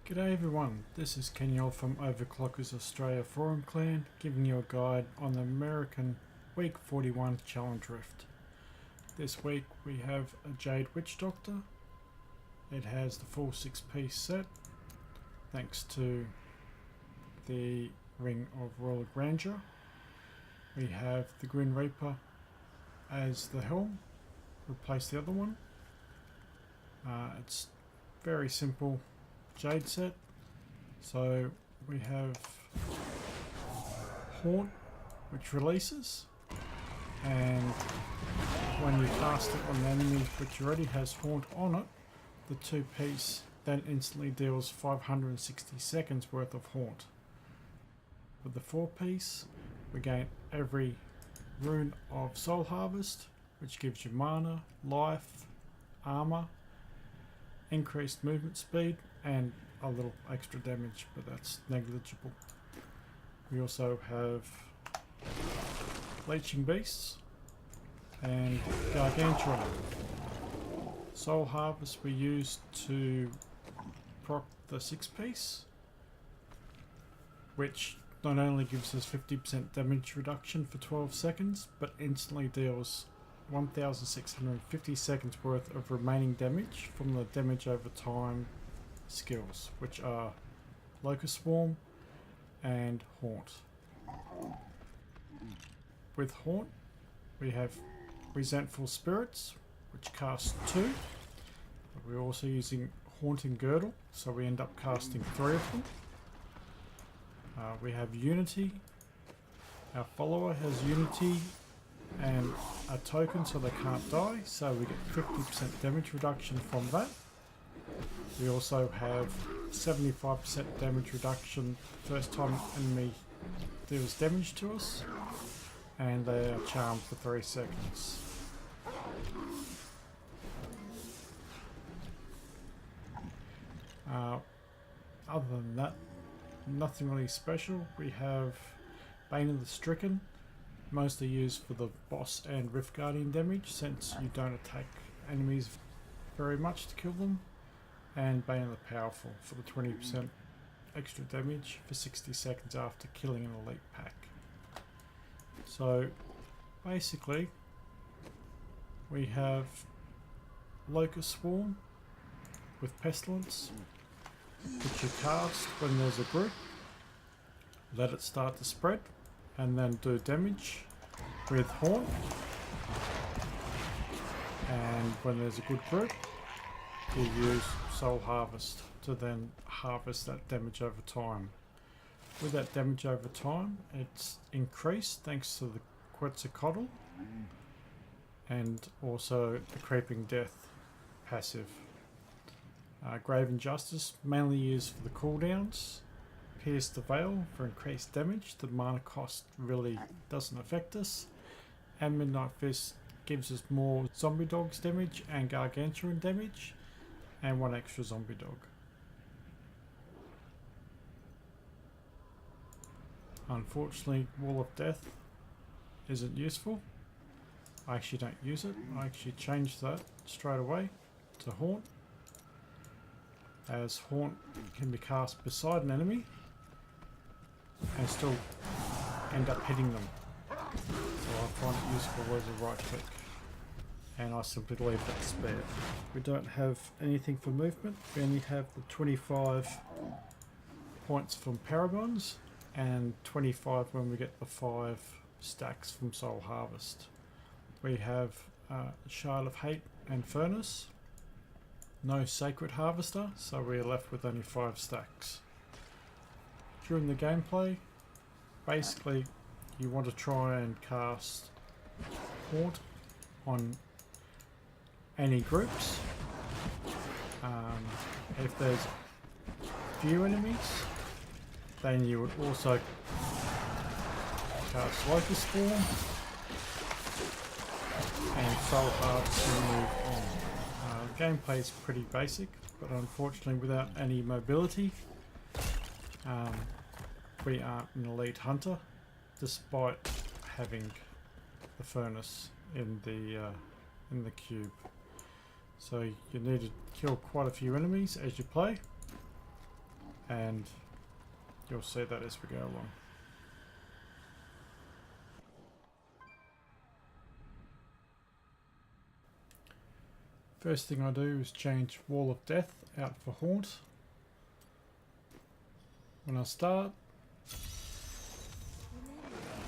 G'day everyone, this is Kenyol from Overclockers Australia Forum Clan, giving you a guide on the American Week 41 Challenge Rift. This week we have a Jade Witch Doctor. It has the full 6-piece set, thanks to the Ring of Royal Grandeur. We have the Grim Reaper as the helm, replace the other one. It's very simple Jade set. So we have Haunt, which releases, and when you cast it on an enemy which already has Haunt on it, the 2-piece then instantly deals 560 seconds worth of Haunt. With the 4-piece, we gain every rune of Soul Harvest, which gives you mana, life, armor, increased movement speed, and a little extra damage, but that's negligible. We also have Leeching Beasts and Gargantuan. Soul Harvest we use to proc the 6-piece, which not only gives us 50% damage reduction for 12 seconds, but instantly deals 1650 seconds worth of remaining damage from the damage over time skills, which are Locust Swarm and Haunt. With Haunt we have Resentful Spirits, which cast 2. We're also using Haunting Girdle, so we end up casting 3 of them. We have Unity. Our follower has Unity and a token so they can't die, so we get 50% damage reduction from that. We also have 75% damage reduction first time enemy deals damage to us, and they are charmed for 3 seconds. Other than that, nothing really special. We have Bane of the Stricken, mostly used for the boss and Rift Guardian damage, since you don't attack enemies very much to kill them, and Bane of the Powerful for the 20% extra damage for 60 seconds after killing an elite pack. So basically we have Locust Swarm with Pestilence, which you cast when there's a group, let it start to spread, and then do damage with Haunt. And when there's a good group, you use Soul Harvest to then harvest that damage over time. With that damage over time, it's increased thanks to the Quetzalcoatl and also the Creeping Death passive. Grave Injustice, mainly used for the cooldowns. Pierce the Veil for increased damage. The mana cost really doesn't affect us. And Midnight Fist gives us more zombie dogs damage and gargantuan damage, and 1 extra zombie dog. Unfortunately, Wall of Death isn't useful. I actually don't use it. I actually changed that straight away to Haunt, as Haunt can be cast beside an enemy and still end up hitting them. So I find it useful as a right click, and I simply leave that spare. We don't have anything for movement. We only have the 25 points from Paragons and 25 when we get the 5 stacks from Soul Harvest. We have Shard of Hate and Furnace. No Sacred Harvester, so we're left with only 5 stacks. During the gameplay, basically you want to try and cast Haunt on any groups. If there's few enemies, then you would also cast Locust Swarm and Soul Harvest to move on. Gameplay is pretty basic, but unfortunately without any mobility, we aren't an elite hunter, despite having the furnace in the cube. So you need to kill quite a few enemies as you play, and you'll see that as we go along. First thing I do is change Wall of Death out for Haunt. When I start,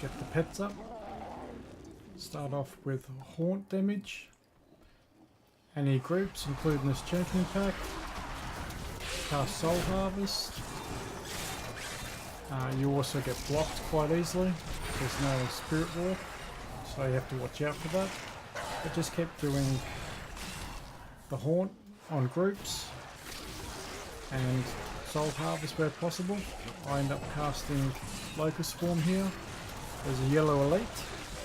get the pets up. Start off with Haunt damage. Any groups, including this champion pack. Cast Soul Harvest. You also get blocked quite easily. There's no Spirit Walk, so you have to watch out for that. But just keep doing the Haunt on groups and Soul Harvest where possible. I end up casting Locust Swarm here. There's a yellow elite.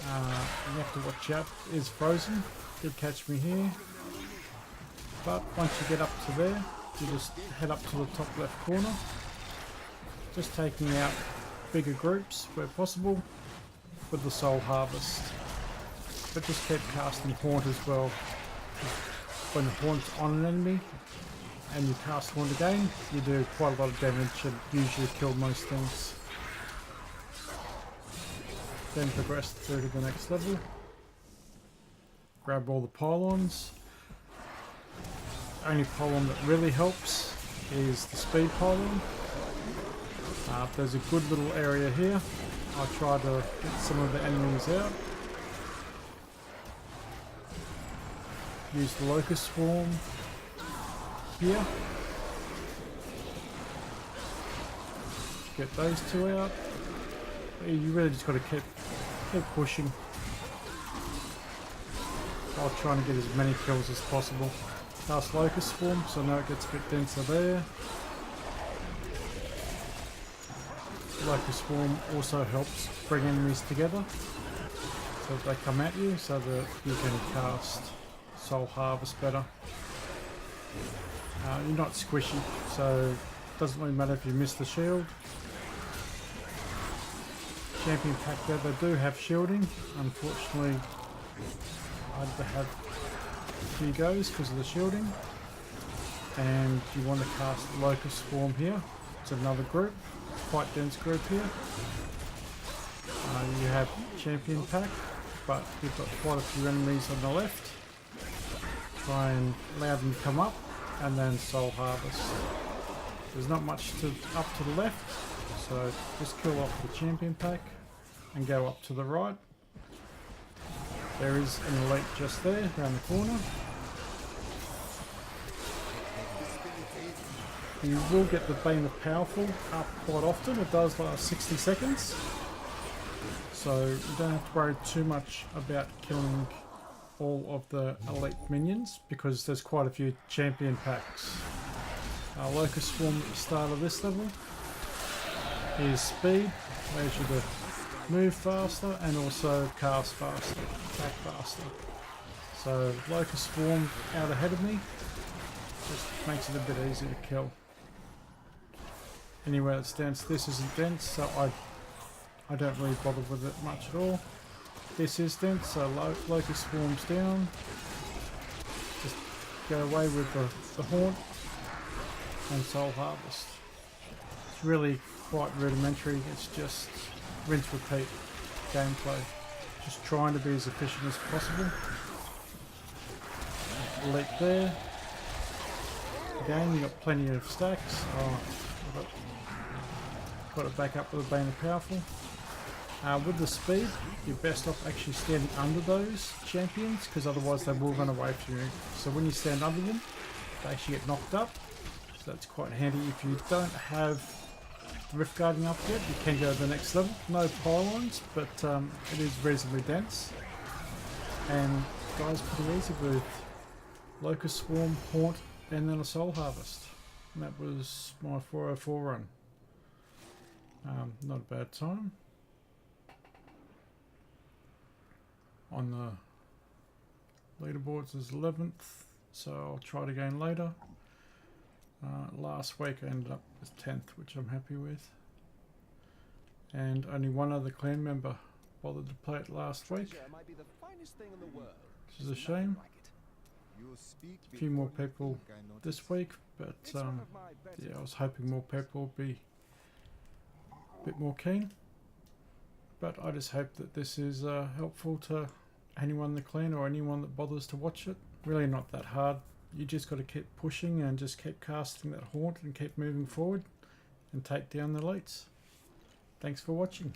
You have to watch out. It is frozen. Did catch me here. But once you get up to there, you just head up to the top left corner. Just taking out bigger groups where possible with the Soul Harvest. But just keep casting Haunt as well. When the Haunt's on an enemy and you cast Haunt again, you do quite a lot of damage and usually kill most things. Then progress through to the next level. Grab all the pylons. Only pylon that really helps is the speed pylon. There's a good little area here. I'll try to get some of the enemies out. Use the Locust Swarm here. Get those two out. You really just got to keep pushing. I'll try and get as many kills as possible. Cast Locust Swarm, so now it gets a bit denser there. Locust Swarm also helps bring enemies together, so that they come at you, so that you can cast Soul Harvest better. You're not squishy, so it doesn't really matter if you miss the shield. Champion pack there, they do have shielding. Unfortunately, I had to have a few goes because of the shielding. And you want to cast Locust Swarm here. It's another group, quite dense group here. You have champion pack, but you've got quite a few enemies on the left. Try and allow them to come up, and then Soul Harvest. There's not much up to the left, so just kill off the champion pack and go up to the right. There is an elite just there, around the corner. You will get the Bane of Powerful up quite often. It does last 60 seconds. So you don't have to worry too much about killing all of the elite minions because there's quite a few champion packs. Locust Swarm at the start of this level is speed, allows you to move faster and also cast faster, attack faster. So Locust Swarm out ahead of me just makes it a bit easier to kill. Anywhere that's dense, this isn't dense, so I don't really bother with it much at all. This is dense, so Locust Swarm's down. Just go away with the Haunt and Soul Harvest. It's really quite rudimentary, it's just rinse repeat gameplay. Just trying to be as efficient as possible. Elite there. Again, you've got plenty of stacks. I've got it back up with a Bane of Powerful. With the speed, you're best off actually standing under those champions because otherwise they will run away from you. So when you stand under them, they actually get knocked up. So that's quite handy. If you don't have Rift Guarding up yet, you can go to the next level. No pylons, but it is reasonably dense. And guys, pretty easy with Locust Swarm, Haunt, and then a Soul Harvest. And that was my 404 run. Not a bad time. On the leaderboards is 11th, so I'll try it again later. Last week I ended up with 10th, which I'm happy with. And only one other clan member bothered to play it last week, which is a shame. a few more people this week, but yeah, I was hoping more people would be a bit more keen. But I just hope that this is helpful to anyone in the clan or anyone that bothers to watch it. Really not that hard. You just got to keep pushing and just keep casting that haunt and keep moving forward and take down the elites. Thanks for watching.